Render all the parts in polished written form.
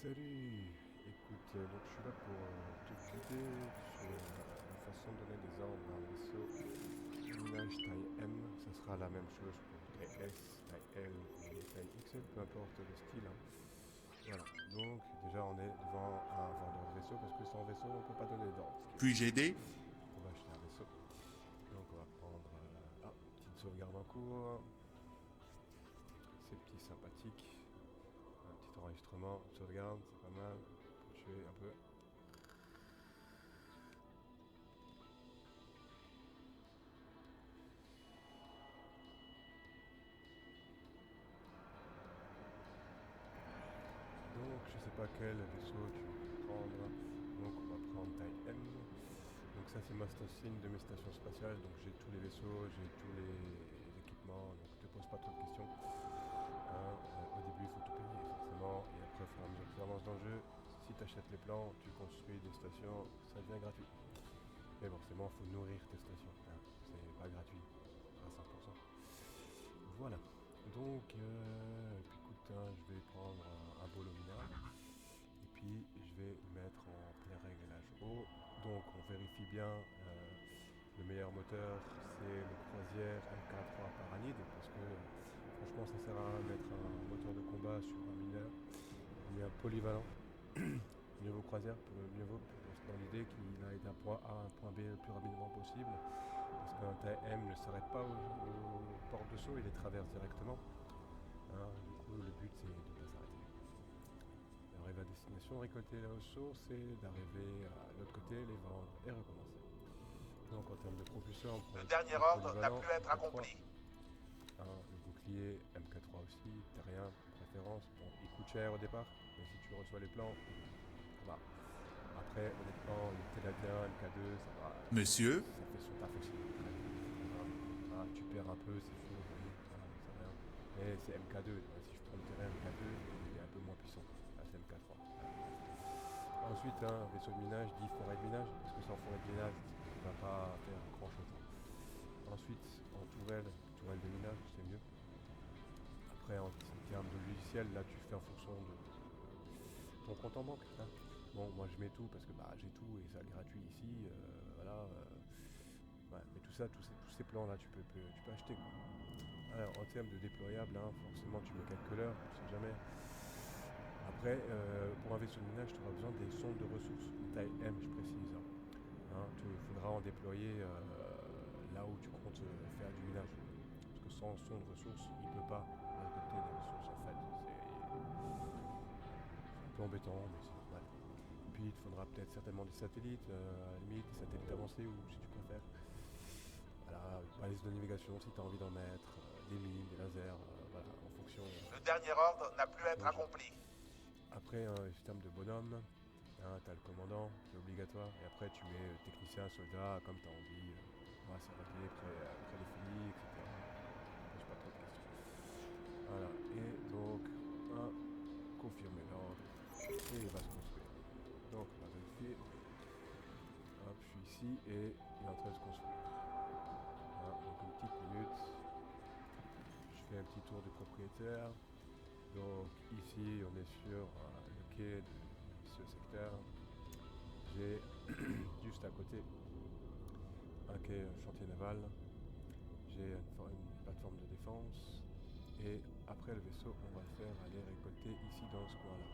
Salut! Écoute, donc je suis là pour te guider sur la façon de donner des ordres à un vaisseau de minage taille M. Ça sera la même chose pour taille S, taille L ou taille XL, peu importe le style, hein. Voilà, donc déjà on est devant un vendeur de vaisseau parce que sans vaisseau on ne peut pas donner d'ordre, ce qui est Puis-je logique. aider? On va acheter un vaisseau. Donc on va prendre petite sauvegarde en cours. C'est petit sympathique. Un petit enregistrement, sauvegarde, c'est pas mal. Pour tuer un peu. Donc, je sais pas quel vaisseau tu veux prendre. Donc, on va prendre taille M. Donc, ça, c'est ma signe de mes stations spatiales. Donc, j'ai tous les vaisseaux, j'ai tous les équipements. Donc, ne te pose pas trop de questions. Hein, au début, il faut tout payer, forcément. Et après, au fur et à mesure que tu avances dans le jeu, si tu achètes les plans, tu construis des stations, ça devient gratuit. Mais forcément, il faut nourrir tes stations, hein. C'est pas gratuit à 100%. Voilà. Donc, puis écoute, hein, je vais prendre un bol au minage. Et puis, je vais mettre en plein réglage haut. Donc, on vérifie bien. Le meilleur moteur, c'est le Croisière MK3 Paranide. Parce que, franchement, ça sert à rien de mettre un moteur de combat sur un mineur. Il est un polyvalent. Mieux vaut Croisière, mieux vaut dans l'idée qu'il aille d'un point A à un point B le plus rapidement possible. Parce qu'un taille M ne s'arrête pas aux portes de saut, il les traverse directement. Hein, du coup, le but, c'est de ne pas s'arrêter. D'arriver à destination, récolter les ressources et d'arriver à l'autre côté, les vendre et recommencer. Donc, en termes de propulseur, on prend Le dernier le ordre n'a polyvalent pu être MK3. accompli. Hein, le bouclier MK3 aussi, terrien, préférence. Bon, il coûte cher au départ, mais si tu reçois les plans, bah, après, honnêtement, le Téladien MK2, ça va, Monsieur? ça fait son taf aussi. Ah, tu perds un peu, c'est faux, oui, c'est rien. Mais c'est MK2, si je prends le terrain MK2, il est un peu moins puissant. Là, c'est MK3. Ensuite, un vaisseau de minage dit forêt de minage, parce que sans forêt de minage, tu ne vas pas faire grand chose. Ensuite, en tourelle de minage, c'est mieux. Après, en termes de logiciel, là, tu fais en fonction de ton compte en banque, hein. Bon, moi je mets tout parce que j'ai tout et c'est gratuit ici. Voilà. Ouais, mais tout ça, tous ces plans-là, tu peux acheter, quoi. Alors, en termes de déployable, hein, forcément, tu mets calculeur, on ne sait jamais. Après, pour un vaisseau de minage, tu auras besoin des sondes de ressources, taille M, je précise, hein. Hein, tu faudra en déployer là où tu comptes faire du minage. Parce que sans sonde de ressources, il ne peut pas récolter des ressources, en fait. C'est un peu embêtant, mais c'est normal. Puis il te faudra peut-être certainement des satellites, à la limite, des satellites avancés ou si tu préfères. Voilà, balise de navigation si tu as envie d'en mettre, des mines, des lasers, voilà, en fonction, Le dernier ordre n'a pu fonction être du jeu. accompli. Après, un système de bonhomme, hein, tu as le commandant qui est obligatoire, et après tu mets technicien, soldat, comme tu as envie. Moi, c'est réglé, près les filles, etc. Je pose pas trop de questions. Voilà, et donc, confirmer l'ordre, et il va se construire. Donc, on va vérifier. Hop, je suis ici et il est en train de se construire. Voilà, donc une petite minute. Je fais un petit tour du propriétaire. Donc ici on est sur le quai de ce secteur. J'ai juste à côté un quai chantier naval. J'ai une plateforme de défense. Et après le vaisseau, on va le faire aller récolter ici dans ce coin-là.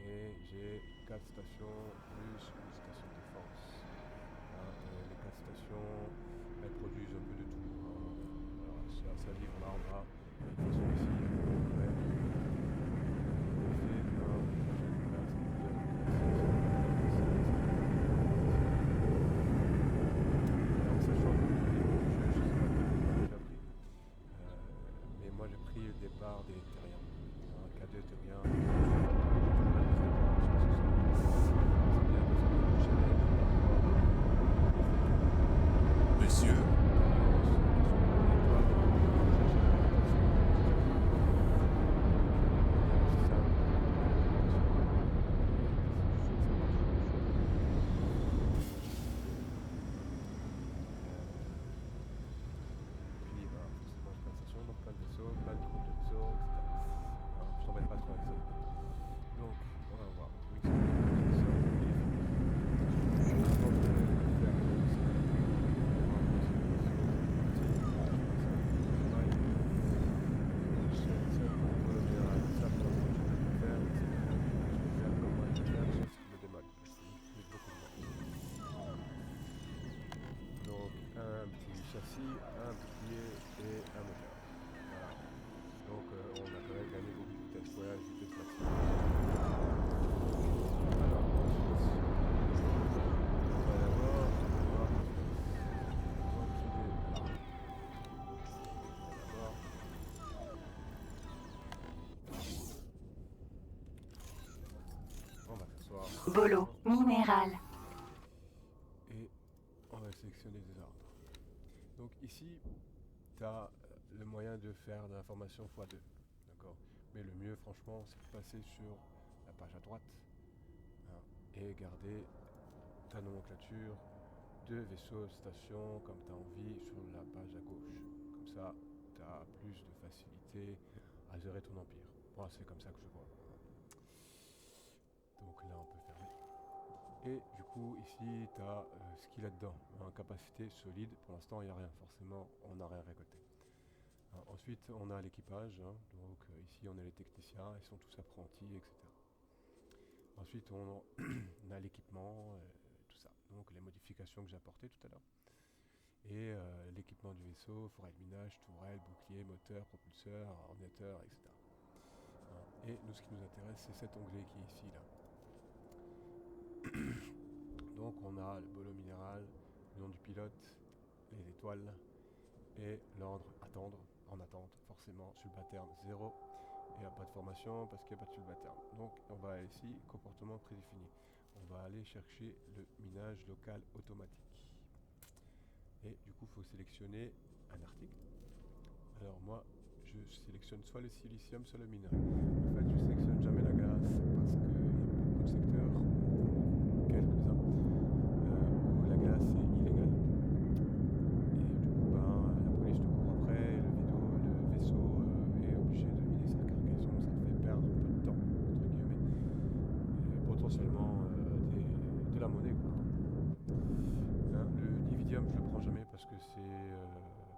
Et j'ai 4 stations plus une station de défense. Hein, et les 4 stations, elles produisent un peu de tout, hein. Alors, ça livre là en bas. Et de toute façon ici, ouais, on fait un projet de classe qui peut en sachant que au début du jeu, je sais pas combien j'ai pris, mais moi j'ai pris le départ des terriens. Un K2 terrien, c'est bien parce que le challenge par rapport Monsieur? d'expérience qui sont pas obligatoires, chercher la réputation, donc il y a des manières aussi simples de récupérer la réputation. Et si tu sais que ça marche, je suis pas. Et puis, bah, forcément, plein de stations, donc plein de vaisseaux, plein de groupes de vaisseaux, etc. Bolo, minéral. Et on va sélectionner des arbres. Donc ici, tu as le moyen de faire de l'information x2. D'accord. Mais le mieux, franchement, c'est de passer sur la page à droite, hein, et garder ta nomenclature de vaisseau, station, comme tu as envie, sur la page à gauche. Comme ça, tu as plus de facilité à gérer ton empire. Moi, c'est comme ça que je vois. Donc là, on peut fermer. Et du coup, ici, tu as ce qu'il y a dedans. En capacité solide, pour l'instant, il n'y a rien. Forcément, on n'a rien récolté. Ensuite, on a l'équipage. Donc ici, on a les techniciens. Ils sont tous apprentis, etc. Ensuite, on a l'équipement, tout ça. Donc les modifications que j'ai apportées tout à l'heure. Et l'équipement du vaisseau, forêt de minage, tourelle, bouclier, moteur, propulseur, ordinateur, etc. Et nous, ce qui nous intéresse, c'est cet onglet qui est ici, là. Donc on a le bolo minéral, le nom du pilote, les étoiles et l'ordre attendre, en attente, forcément, subalterne 0. Il n'y a pas de formation parce qu'il n'y a pas de subalterne. Donc on va aller ici, comportement prédéfini. On va aller chercher le minage local automatique. Et du coup, il faut sélectionner un article. Alors moi, je sélectionne soit le silicium, soit le minerai. En fait, je sélectionne jamais la glace parce qu'il y a beaucoup de secteurs, quelques-uns, où la glace est illégale. Et du coup, la police te court après, le vaisseau est obligé de vider sa cargaison, ça te fait perdre un peu de temps, entre guillemets, et potentiellement de la monnaie, quoi. Le Nividium, je le prends jamais parce que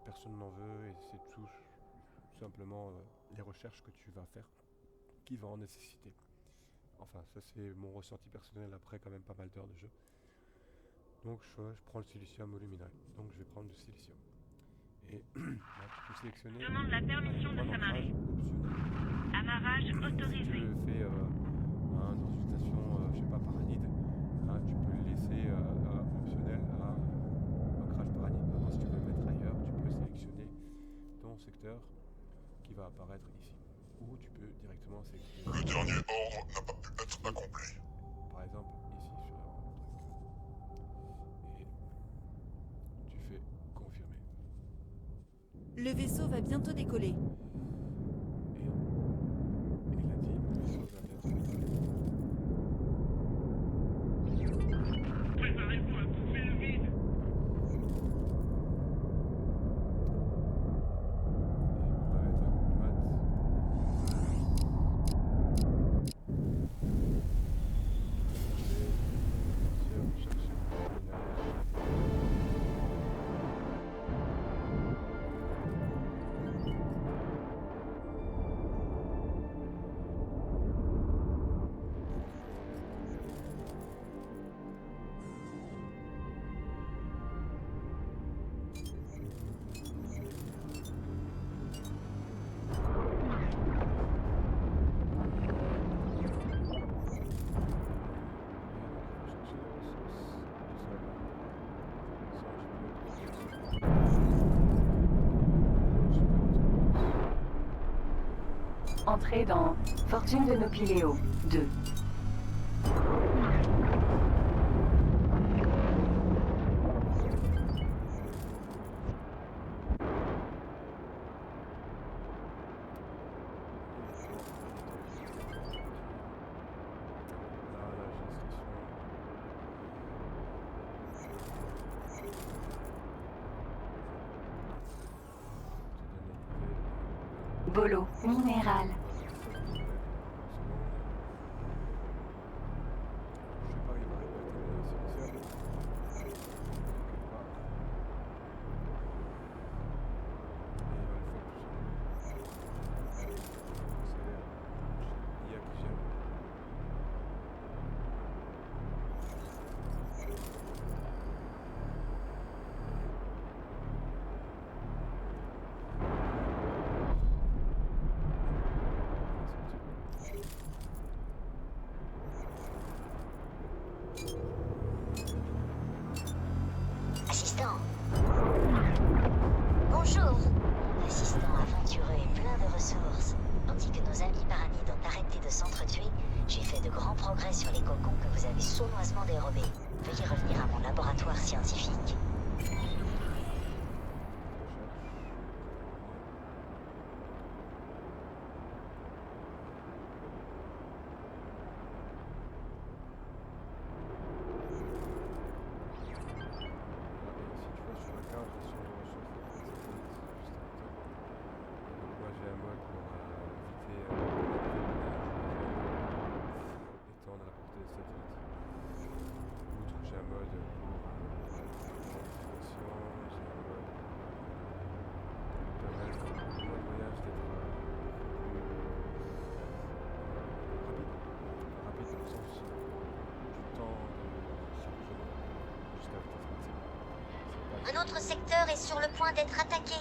personne n'en veut et c'est tout simplement les recherches que tu vas faire qui va en nécessiter. Enfin, ça c'est mon ressenti personnel après quand même pas mal d'heures de jeu. Donc je prends le silicium ou le minerai. Donc je vais prendre le silicium. Et là, tu peux sélectionner. Demande la permission de s'amarrer. Amarrage autorisé. Si tu le fais dans une station, je sais pas, paranide, tu peux le laisser optionnel à ancrage paranide. Maintenant, si tu veux le mettre ailleurs, tu peux sélectionner ton secteur qui va apparaître ici. Ou tu peux directement sélectionner. Le dernier ordre n'a pas pu être accompli. Par exemple, ici sur le truc. Et tu fais confirmer. Le vaisseau va bientôt décoller. Et il a dit le vaisseau va bientôt décoller. Préparez-vous à bouffer le vide. Et on va mettre un coup de mat. Je vais chercher le minage. Entrée dans Fortune de Nopiléo 2. Bolo, minéral. Assistant. Bonjour. Assistant aventureux et plein de ressources. Tandis que nos amis paranides ont arrêté de s'entretuer, J'ai fait de grands progrès sur les cocons que vous avez sournoisement dérobés. Veuillez revenir à mon laboratoire scientifique. Un autre secteur est sur le point d'être attaqué.